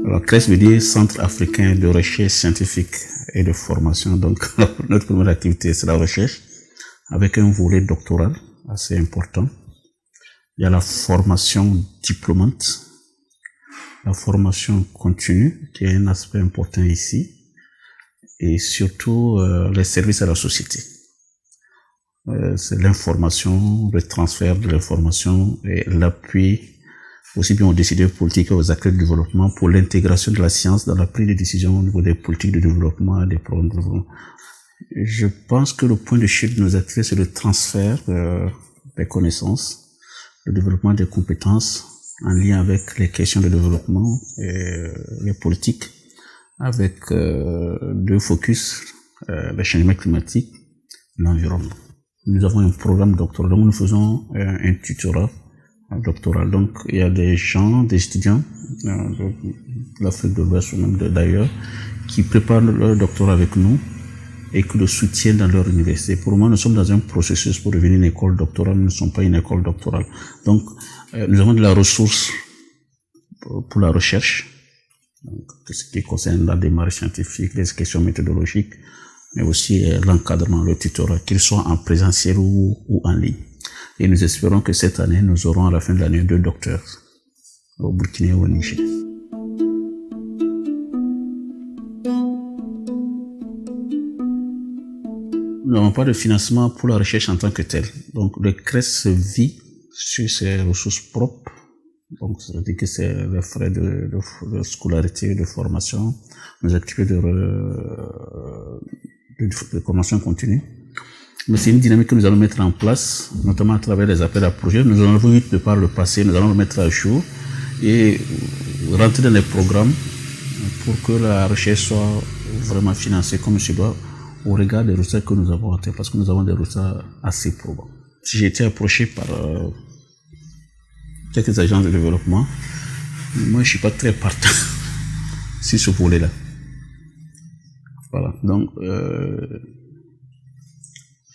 Alors, CRES veut dire Centre africain de recherche scientifique et de formation. Donc, notre première activité, c'est la recherche, avec un volet doctoral assez important. Il y a la formation diplômante, la formation continue, qui est un aspect important ici, et surtout les services à la société. C'est l'information, le transfert de l'information et l'appui aussi bien aux décideurs politiques et aux acteurs du développement pour l'intégration de la science dans la prise de décision au niveau des politiques de développement et des programmes de développement. Je pense que le point de chute de nos activités, c'est le transfert des connaissances, le développement des compétences en lien avec les questions de développement et les politiques, avec deux focus, le changement climatique et l'environnement. Nous avons un programme doctoral, donc nous faisons un tutorat doctoral. Donc il y a des gens, des étudiants de l'Afrique de l'Ouest ou même d'ailleurs qui préparent leur doctorat avec nous et qui le soutiennent dans leur université. Pour moi, nous sommes dans un processus pour devenir une école doctorale, nous ne sommes pas une école doctorale. Donc nous avons de la ressource pour la recherche, donc tout ce qui concerne la démarche scientifique, les questions méthodologiques, mais aussi l'encadrement, le tutorat, qu'il soit en présentiel ou en ligne. Et nous espérons que cette année, nous aurons à la fin de l'année 2 docteurs au Burkina et au Niger. Nous n'avons pas de financement pour la recherche en tant que telle. Donc le CRES vit sur ses ressources propres. Donc ça veut dire que c'est les frais de scolarité, de formation, nos activités de formation continue. Mais c'est une dynamique que nous allons mettre en place, notamment à travers les appels à projets. Nous en avons eu de par le passé, nous allons le mettre à jour et rentrer dans les programmes pour que la recherche soit vraiment financée comme il se doit au regard des résultats que nous avons atteints, parce que nous avons des résultats assez probants. Si j'ai été approché par quelques agences de développement, moi je suis pas très partant sur ce volet-là. Voilà, donc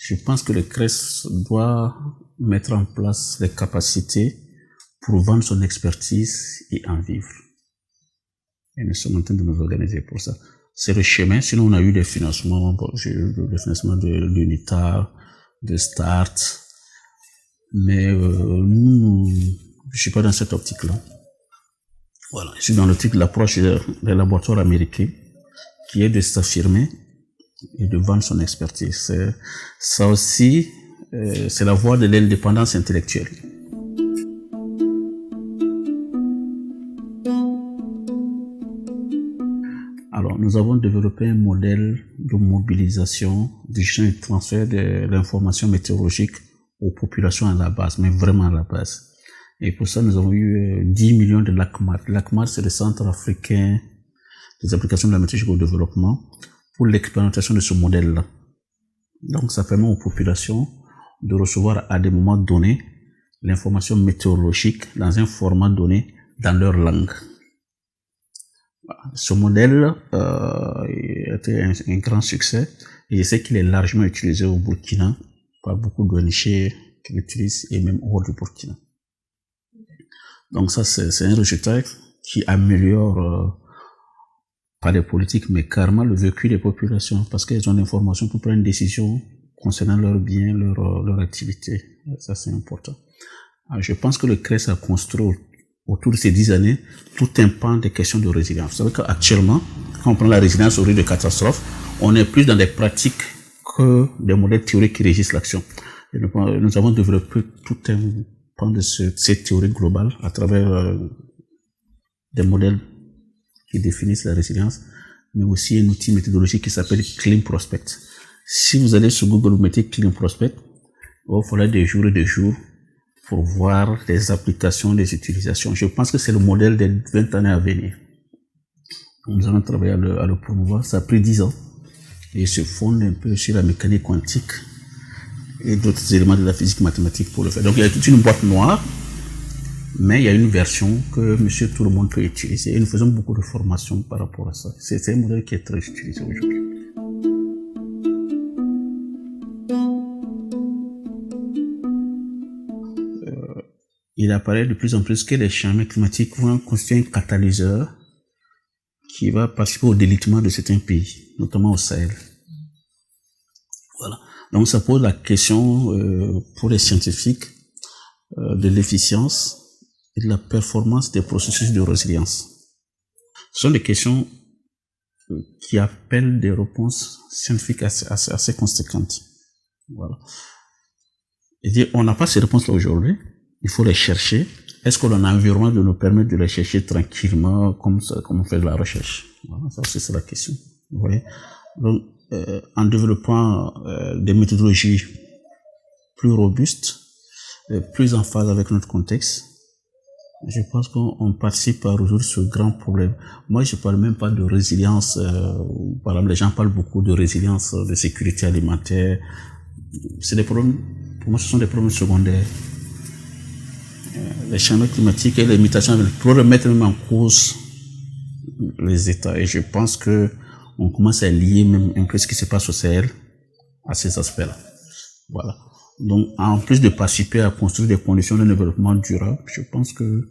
je pense que le CRES doit mettre en place les capacités pour vendre son expertise et en vivre. Et nous sommes en train de nous organiser pour ça. C'est le chemin, sinon on a eu des financements, j'ai eu des financements de l'UNITAR, de START, mais nous, je suis pas dans cette optique-là. Voilà, je suis dans l'optique de l'approche des laboratoires américains, qui est de s'affirmer et de vendre son expertise. Ça aussi, c'est la voie de l'indépendance intellectuelle. Alors, nous avons développé un modèle de mobilisation, de gestion et de transfert de l'information météorologique aux populations à la base, mais vraiment à la base. Et pour ça, nous avons eu 10 millions de LACMAT. LACMAT, c'est le Centre africain des applications de la météorologie au développement pour l'expérimentation de ce modèle-là. Donc, ça permet aux populations de recevoir à des moments donnés l'information météorologique dans un format donné dans leur langue. Ce modèle a été un grand succès et je sais qu'il est largement utilisé au Burkina par beaucoup d'ONG qui l'utilisent et même hors du Burkina. Donc ça, c'est un résultat qui améliore pas les politiques, mais carrément le vécu des populations, parce qu'elles ont l'information pour prendre une décision concernant leurs biens, leur activité. Ça, c'est important. Alors, je pense que le CRES a construit autour de ces 10 années tout un pan des questions de résilience. Vous savez qu'actuellement, quand on prend la résilience au risque de catastrophe, on est plus dans des pratiques que des modèles théoriques qui régissent l'action. Nous avons développé tout un pan de cette théorie globale à travers des modèles qui définissent la résilience, mais aussi un outil méthodologique qui s'appelle Clean Prospect. Si vous allez sur Google, vous mettez Clean Prospect, il va falloir des jours et des jours pour voir les applications, les utilisations. Je pense que c'est le modèle des 20 années à venir. Nous allons travailler à le promouvoir. Ça a pris 10 ans et il se fonde un peu sur la mécanique quantique et d'autres éléments de la physique mathématique pour le faire. Donc il y a toute une boîte noire, mais il y a une version que monsieur tout le monde peut utiliser et nous faisons beaucoup de formations par rapport à ça. C'est un modèle qui est très utilisé aujourd'hui. Il apparaît de plus en plus que les changements climatiques vont constituer un catalyseur qui va participer au délitement de certains pays, notamment au Sahel. Voilà. Donc ça pose la question pour les scientifiques de l'efficience et de la performance des processus de résilience. Ce sont des questions qui appellent des réponses scientifiques assez conséquentes. Voilà. Et on n'a pas ces réponses-là aujourd'hui, il faut les chercher. Est-ce que l'environnement de nous permettre de les chercher tranquillement, comme on fait de la recherche? Voilà, ça c'est la question. Vous voyez? Donc, en développant des méthodologies plus robustes, plus en phase avec notre contexte, je pense qu'on participe à résoudre ce grand problème. Moi, je parle même pas de résilience. Par exemple, les gens parlent beaucoup de résilience, de sécurité alimentaire. C'est des problèmes, pour moi, ce sont des problèmes secondaires. Les changements climatiques et les mutations pour remettre même en cause les États. Et je pense que on commence à lier même un peu ce qui se passe au Sahel à ces aspects-là. Voilà. Donc, en plus de participer à construire des conditions de développement durable, je pense que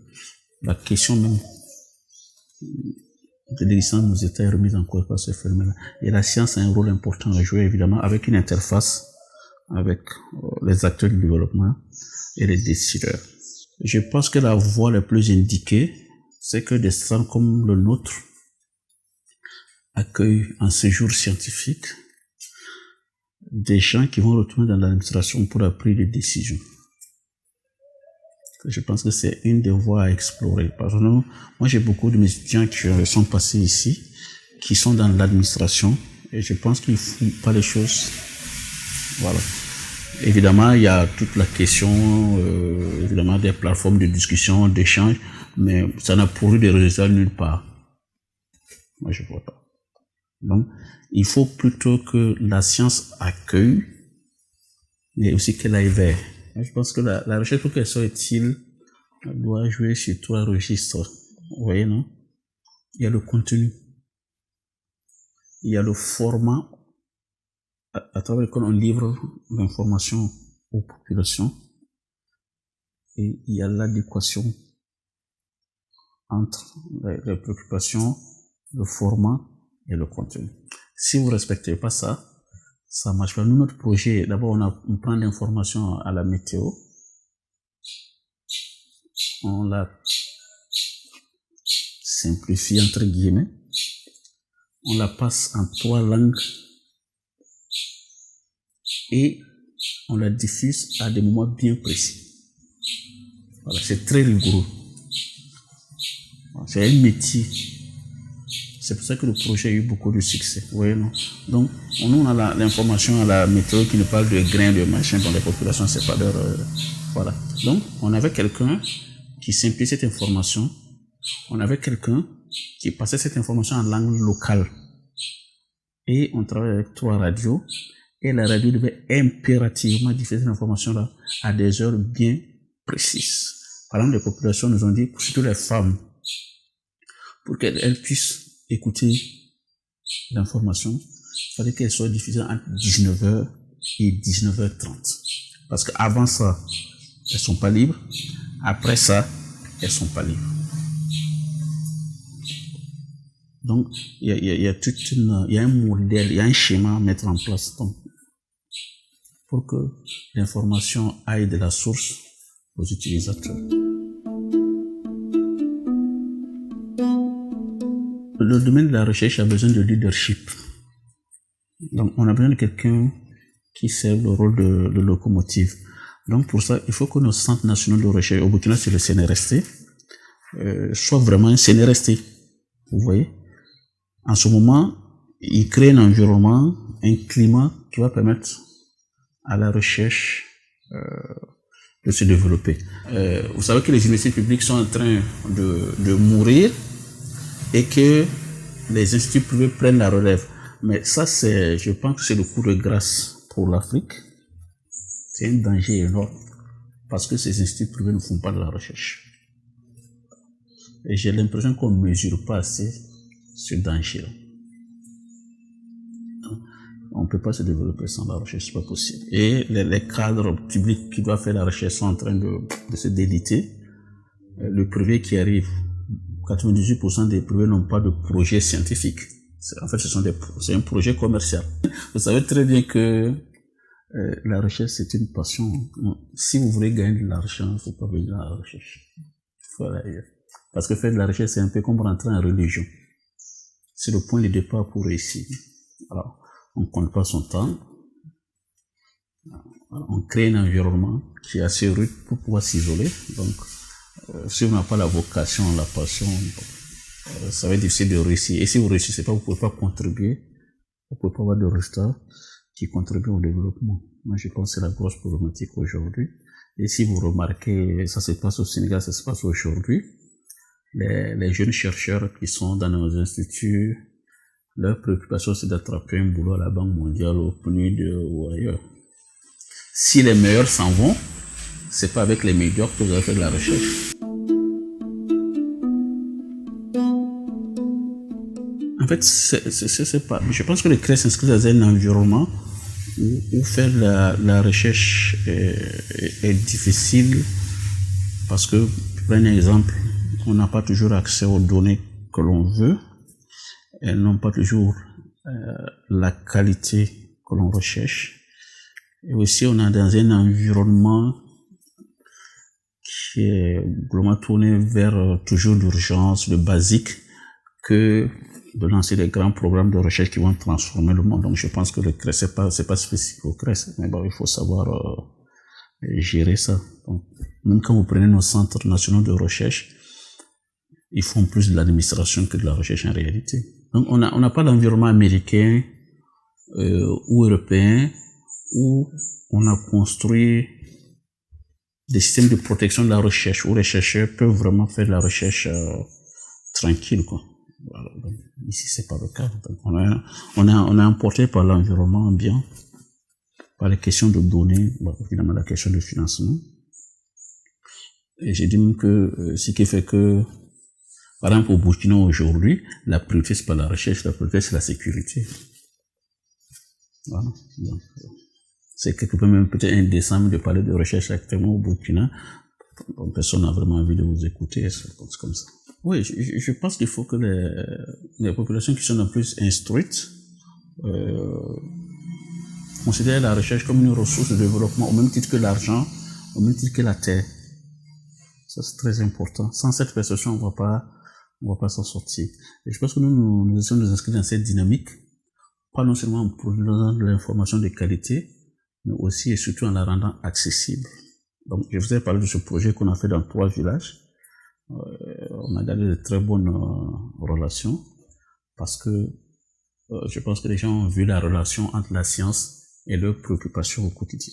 la question même de l'existence de nos États est remise en cause par ce phénomène-là. Et la science a un rôle important à jouer, évidemment, avec une interface avec les acteurs du développement et les décideurs. Je pense que la voie la plus indiquée, c'est que des centres comme le nôtre accueillent un séjour scientifique des gens qui vont retourner dans l'administration pour la prise de décision. Je pense que c'est une des voies à explorer. Parce que moi, j'ai beaucoup de mes étudiants qui sont passés ici, qui sont dans l'administration, et je pense qu'ils ne font pas les choses. Voilà. Évidemment, il y a toute la question, évidemment, des plateformes de discussion, d'échange, mais ça n'a produit des résultats nulle part. Moi, je ne vois pas. Donc, il faut plutôt que la science accueille, mais aussi qu'elle aille vers. Je pense que la recherche, pour qu'elle soit utile, doit jouer sur trois registres. Vous voyez, non? Il y a le contenu. Il y a le format à travers lequel on livre l'information aux populations. Et il y a l'adéquation entre les préoccupations, le format et le contenu. Si vous ne respectez pas ça, ça marche pas. Nous, notre projet, d'abord, on prend l'information à la météo. On la simplifie, entre guillemets. On la passe en 3 langues. Et on la diffuse à des moments bien précis. Voilà, c'est très rigoureux. C'est un métier. C'est pour ça que le projet a eu beaucoup de succès. Vous voyez, non? Donc, nous, on a l'information à la météo qui nous parle de grains, de machin, dont les populations, c'est pas leur... voilà. Donc, on avait quelqu'un qui simplifiait cette information. On avait quelqu'un qui passait cette information en langue locale. Et on travaille avec 3 radios. Et la radio devait impérativement diffuser cette information-là à des heures bien précises. Par exemple, les populations nous ont dit, surtout les femmes, pour qu'elles puissent écouter l'information, il fallait qu'elle soit diffusée entre 19h et 19h30. Parce qu'avant ça, elles sont pas libres. Après ça, elles sont pas libres. Donc, il y a un modèle, il y a un schéma à mettre en place donc, pour que l'information aille de la source aux utilisateurs. Le domaine de la recherche a besoin de leadership. Donc, on a besoin de quelqu'un qui serve le rôle de locomotive. Donc, pour ça, il faut que nos centres nationaux de recherche, au Burkina, c'est le CNRST, soit vraiment un CNRST. Vous voyez? En ce moment, il crée un environnement, un climat qui va permettre à la recherche de se développer. Vous savez que les universités publiques sont en train de mourir et que les instituts privés prennent la relève. Mais ça, je pense que c'est le coup de grâce pour l'Afrique. C'est un danger énorme parce que ces instituts privés ne font pas de la recherche. Et j'ai l'impression qu'on ne mesure pas assez ce danger-là. On ne peut pas se développer sans la recherche, c'est pas possible. Et les cadres publics qui doivent faire la recherche sont en train de se déliter. Le privé qui arrive, 98% des privés n'ont pas de projet scientifique. En fait, c'est un projet commercial. Vous savez très bien que la recherche, c'est une passion. Si vous voulez gagner de l'argent, il ne faut pas venir à la recherche. Voilà. Parce que faire de la recherche, c'est un peu comme rentrer en religion. C'est le point de départ pour réussir. Alors, on ne compte pas son temps. Alors, on crée un environnement qui est assez rude pour pouvoir s'isoler. Donc, si on n'a pas la vocation, la passion, ça va être difficile de réussir. Et si vous réussissez pas, vous pouvez pas contribuer. Vous pouvez pas avoir de résultats qui contribuent au développement. Moi, je pense que c'est la grosse problématique aujourd'hui. Et si vous remarquez, ça se passe au Sénégal, ça se passe aujourd'hui. Les jeunes chercheurs qui sont dans nos instituts, leur préoccupation, c'est d'attraper un boulot à la Banque mondiale, au PNUD ou ailleurs. Si les meilleurs s'en vont, c'est pas avec les médiocres que vous allez faire de la recherche. En fait, c'est pas. Je pense que le CRES s'inscrit dans un environnement où faire la recherche est difficile parce que, pour un exemple, on n'a pas toujours accès aux données que l'on veut. Elles n'ont pas toujours la qualité que l'on recherche. Et aussi, on est dans un environnement qui est globalement tourné vers toujours l'urgence, le basique, que de lancer des grands programmes de recherche qui vont transformer le monde. Donc, je pense que le CRES, c'est pas spécifique au CRES, mais bon, il faut savoir gérer ça. Donc, même quand vous prenez nos centres nationaux de recherche, ils font plus de l'administration que de la recherche en réalité. Donc, on n'a pas l'environnement américain ou européen où on a construit des systèmes de protection de la recherche où les chercheurs peuvent vraiment faire de la recherche tranquille, quoi. Voilà. Donc, ici, c'est pas le cas. Donc, on est emporté par l'environnement ambiant, par les questions de données, bon, évidemment la question de financement. Et j'ai dit même que ce qui fait que, par exemple, au Burkina aujourd'hui, la priorité c'est pas la recherche, la priorité c'est la sécurité. Voilà. Donc, c'est quelque peu même peut-être indécent de parler de recherche actuellement au Burkina. Personne n'a vraiment envie de vous écouter, c'est comme ça. Oui, je pense qu'il faut que les populations qui sont un peu plus instruites considèrent la recherche comme une ressource de développement au même titre que l'argent, au même titre que la terre. Ça, c'est très important. Sans cette perception, on va pas s'en sortir. Et je pense que nous essayons de nous inscrire dans cette dynamique, pas non seulement en produisant de l'information de qualité, mais aussi et surtout en la rendant accessible. Donc, je vous ai parlé de ce projet qu'on a fait dans 3 villages. On a gardé de très bonnes relations parce que je pense que les gens ont vu la relation entre la science et leurs préoccupations au quotidien.